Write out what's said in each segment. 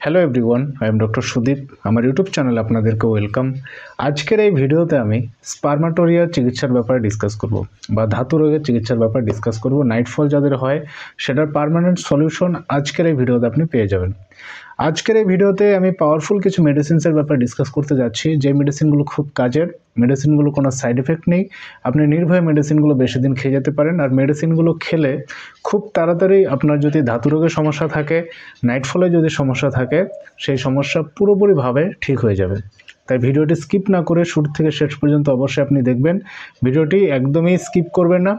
Hello everyone, I am doctor Sudip. আমার YouTube চ্যানেলে আপনাদেরকে ওয়েলকাম। আজকের এই ভিডিওতে আমি স্পার্মাটোরিয়ার চিকিৎসার ব্যাপারে ডিসকাস করব বা ধাতু রোগের চিকিৎসার ব্যাপারে ডিসকাস করব। নাইটফল যাদের হয় সেটার পার্মানেন্ট সলিউশন আজকের এই ভিডিওতে আপনি পেয়ে যাবেন। আজকের এই ভিডিওতে আমি পাওয়ারফুল কিছু মেডিসিনসের ব্যাপারে ডিসকাস করতে যাচ্ছি, যে মেডিসিনগুলো খুব কাজের, মেডিসিনগুলো কোনো সাইড এফেক্ট নেই, আপনি নির্ভয়ে মেডিসিনগুলো বেশি দিন খেয়ে যেতে পারেন। আর মেডিসিনগুলো খেলে খুব তাড়াতাড়ি আপনার যদি ধাতু রোগের সমস্যা থাকে, নাইটফলে যদি সমস্যা থাকে, সেই সমস্যা পুরোপুরিভাবে ঠিক হয়ে যাবে। তাই ভিডিওটি স্কিপ না করে শুরু থেকে শেষ পর্যন্ত অবশ্যই আপনি দেখবেন। ভিডিওটি একদমই স্কিপ করবেন না।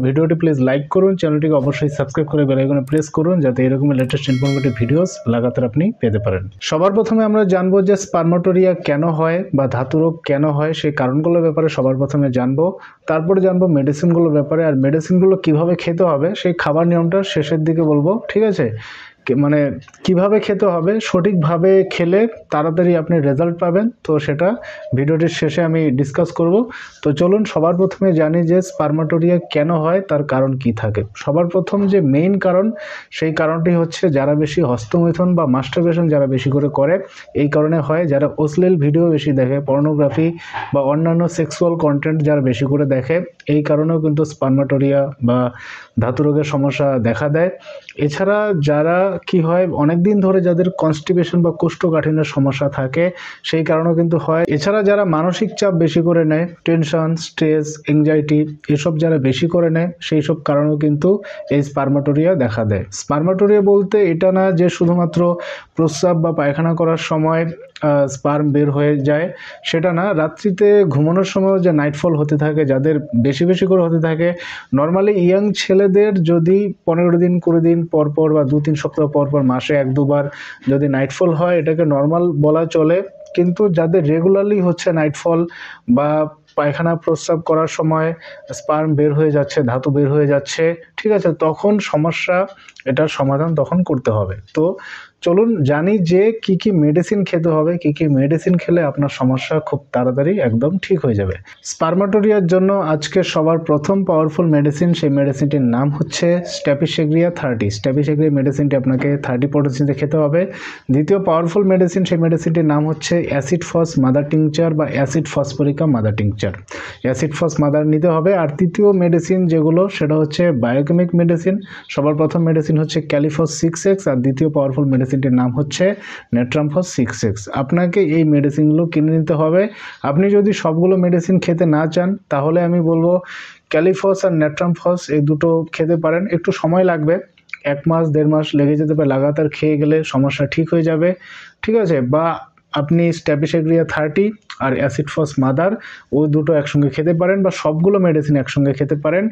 ভিডিওটি প্লিজ লাইক করুন, চ্যানেলটিকে অবশ্যই সাবস্ক্রাইব করে বেল আইকনে প্রেস করুন, যাতে এরকমই লেটেস্ট ইনফরমেটিভ ভিডিওস লাগাতার আপনি পেতে পারেন। সবার প্রথমে আমরা জানবো যে স্পার্মাটোরিয়া কেন হয় বা ধাতু রোগ কেন হয়, সেই কারণগুলোর ব্যাপারে সবার প্রথমে জানবো। তারপরে জানবো মেডিসিনগুলোর ব্যাপারে, আর মেডিসিনগুলো কিভাবে খেতে হবে সেই খাবার নিয়মটা শেষের দিকে বলবো, ঠিক আছে? মানে কিভাবে খেতে হবে, সঠিকভাবে খেলে তাড়াতাড়ি আপনি রেজাল্ট পাবেন, তো সেটা ভিডিওটির শেষে আমি ডিসকাস করব। তো চলুন সবার প্রথমে জানি যে স্পার্মাটোরিয়া কেন হয়, তার কারণ কি থাকে। সবার প্রথম যে মেইন কারণ, সেই কারণটি হচ্ছে যারা বেশি হস্তমৈথুন বা মাস্টারবেশন যারা বেশি করে এই কারণে হয়। যারা অশ্লীল ভিডিও বেশি দেখে, পর্নোগ্রাফি বা অন্যান্য সেক্সুয়াল কন্টেন্ট যারা বেশি করে দেখে, এই কারণেও কিন্তু স্পার্মাটোরিয়া বা ধাতু রোগের সমস্যা দেখা দেয়। এছাড়া যারা কি হয়, অনেক দিন ধরে যাদের কনস্টিপেশন বা কোষ্ঠকাঠিন্যের সমস্যা থাকে, সেই কারণেও কিন্তু হয়। এছাড়া যারা মানসিক চাপ বেশি করে নেয়, টেনশন, স্ট্রেস, এংজাইটি এসব যারা বেশি করে নেয়, সেই সব কারণেও কিন্তু এই স্পার্মাটোরিয়া দেখা দেয়। স্পার্মাটোরিয়া বলতে এটা না যে শুধুমাত্র প্রস্রাব বা পায়খানা করার সময় স্পার্ম বের হয়ে যায়, সেটা না। রাত্রিতে ঘুমানোর সময় যে নাইটফল হতে থাকে, যাদের বেশি বেশি করে হতে থাকে, নর্মালি ইয়াং ছেলেদের যদি 15 দিন 20 দিন পর পর বা 2-3 সপ্তাহ পর পর, মাসে 1-2 বার যদি নাইটফল হয়, এটাকে নর্মাল বলা চলে। কিন্তু যাদের রেগুলারলি হচ্ছে নাইটফল বা পায়খানা প্রস্রাব করার সময় স্পার্ম বের হয়ে যাচ্ছে, ধাতু বের হয়ে যাচ্ছে, ঠিক আছে, তখন সমস্যা, এটার সমাধান তখন করতে হবে। তো চলুন জানি যে কি কি মেডিসিন খেতে হবে, কি কি মেডিসিন খেলে আপনার সমস্যা খুব তাড়াতাড়ি একদম ঠিক হয়ে যাবে। স্পার্মাটোরিয়ার জন্য আজকে সবার প্রথম পাওয়ারফুল মেডিসিন, সেই মেডিসিনটির নাম হচ্ছে স্ট্যাপিসেগ্রিয়া 30। স্ট্যাপিসেগ্রিয়া মেডিসিনটি আপনাকে 30 পটেন্সিতে খেতে হবে। দ্বিতীয় পাওয়ারফুল মেডিসিন, সেই মেডিসিনটির নাম হচ্ছে অ্যাসিড ফস মাদার টিংচার বা acid phosphorica mother tincture. Acid ফস মাদার নিতে হবে। আর তৃতীয় মেডিসিন যেগুলো, সেটা হচ্ছে বায়োকেমিক মেডিসিন। সবার প্রথম মেডিসিন হচ্ছে ক্যালিফস 6X, আর দ্বিতীয় পাওয়ারফুল মেডিসিনটির নাম হচ্ছে নেট্রামফস 6X। আপনাকে এই মেডিসিনগুলো কিনে নিতে হবে। আপনি যদি সবগুলো মেডিসিন খেতে না চান, তাহলে আমি বলবো ক্যালিফস আর নেট্রামফস এই দুটো খেতে পারেন। একটু সময় লাগবে, 1 মাস 1.5 মাস লেগে যেতে পারে। লাগাতার খেয়ে গেলে সমস্যা ঠিক হয়ে যাবে, ঠিক আছে? বা আপনি স্ট্যাপিসেগ্রিয়া 30 আর অ্যাসিড ফস মাদার ওই দুটো একসঙ্গে খেতে পারেন, বা সবগুলো মেডিসিন একসঙ্গে খেতে পারেন।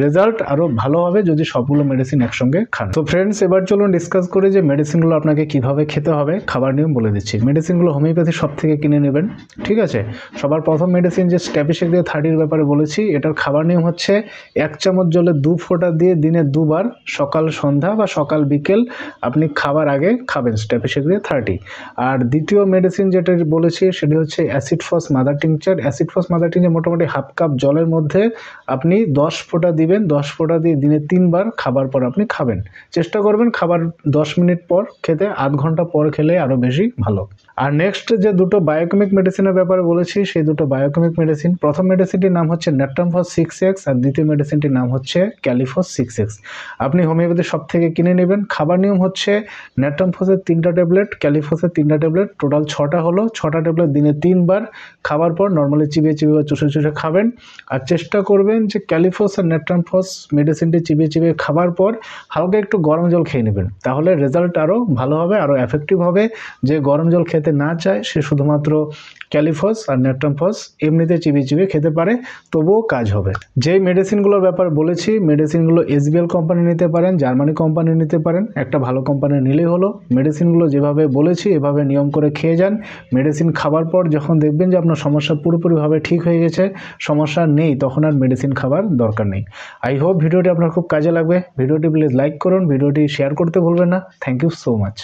রেজাল্ট আরও ভালো হবে যদি সবগুলো মেডিসিন একসঙ্গে খান। তো ফ্রেন্ডস, এবার চলুন ডিসকাস করি যে মেডিসিনগুলো আপনাকে কিভাবে খেতে হবে। খাবার নিয়ম বলে দিচ্ছি। মেডিসিনগুলো হোমিওপ্যাথি শপ থেকে কিনে নেবেন, ঠিক আছে? সবার প্রথম মেডিসিন যে স্ট্যাপিসেগ্রিয়া 30 ব্যাপারে বলেছি, এটার খাবার নিয়ম হচ্ছে 1 চামচ জলে 2 ফোঁটা দিয়ে দিনে 2 বার, সকাল সন্ধ্যা বা সকাল বিকেল আপনি খাবার আগে খাবেন স্ট্যাপিসেগ্রিয়া 30। আর দ্বিতীয় মেডিসিন যেটা বলেছি, সেটি হচ্ছে অ্যাসিড ফস মাদার টিংচার। অ্যাসিড ফস মাদার টিংচার মোটামুটি 1/2 কাপ জলের মধ্যে আপনি 10 ফোঁটা দিবেন। 10 ফোঁটা দিয়ে দিনে 3 বার খাবার পর আপনি খাবেন। চেষ্টা করবেন খাবার 10 মিনিট পর খেতে, আধ ঘন্টা পর খেলে আরও বেশি ভালো। আর নেক্সট যে দুটো বায়োকেমিক মেডিসিনের ব্যাপারে বলেছি, সেই দুটো বায়োকেমিক মেডিসিন, প্রথম মেডিসিনটির নাম হচ্ছে নেট্রামফস 6X, আর দ্বিতীয় মেডিসিনটির নাম হচ্ছে ক্যালিফস 6X। আপনি হোমিওপ্যাথি শপ থেকে কিনে নেবেন। খাবার নিয়ম হচ্ছে নেট্রামফসের 3টা ট্যাবলেট, ক্যালিফসের 3টা ট্যাবলেট, টোটাল 6টা হলো। 6টা ট্যাবলেট দিনে 3 বার খাবার পর নর্মালি চিবিয়ে চিবিয়ে বা চুষে চুষে খাবেন। আর চেষ্টা করবেন যে ক্যালিফস আর নেট্রামফস মেডিসিনটি চিবিয়ে চিবিয়ে খাবার পর হালকা একটু গরম জল খেয়ে নেবেন, তাহলে রেজাল্ট আরও ভালো হবে, আরও এফেক্টিভ হবে। যে গরম জল খেতে না চায়, সে শুধুমাত্র ক্যালিফস আর নেট্রামফস এমনিতে চিবিয়ে চিবিয়ে খেতে পারে, তবুও কাজ হবে। যেই মেডিসিনগুলোর ব্যাপার বলেছি, মেডিসিনগুলো SBL কোম্পানি নিতে পারেন, জার্মানি কোম্পানি নিতে পারেন, একটা ভালো কোম্পানি নিলেই হলো। মেডিসিনগুলো যেভাবে বলেছি এভাবে নিয়ম করে খেয়ে যান। মেডিসিন খাবার পর যখন দেখবেন যে আপনার সমস্যা পুরোপুরিভাবে ঠিক হয়ে গেছে, সমস্যা নেই, তখন আর মেডিসিন খাবার দরকার নেই। আই হোপ ভিডিওটি আপনার খুব কাজে লাগবে। ভিডিওটি প্লিজ লাইক করুন, ভিডিওটি শেয়ার করতে ভুলবেন না। Thank you so much.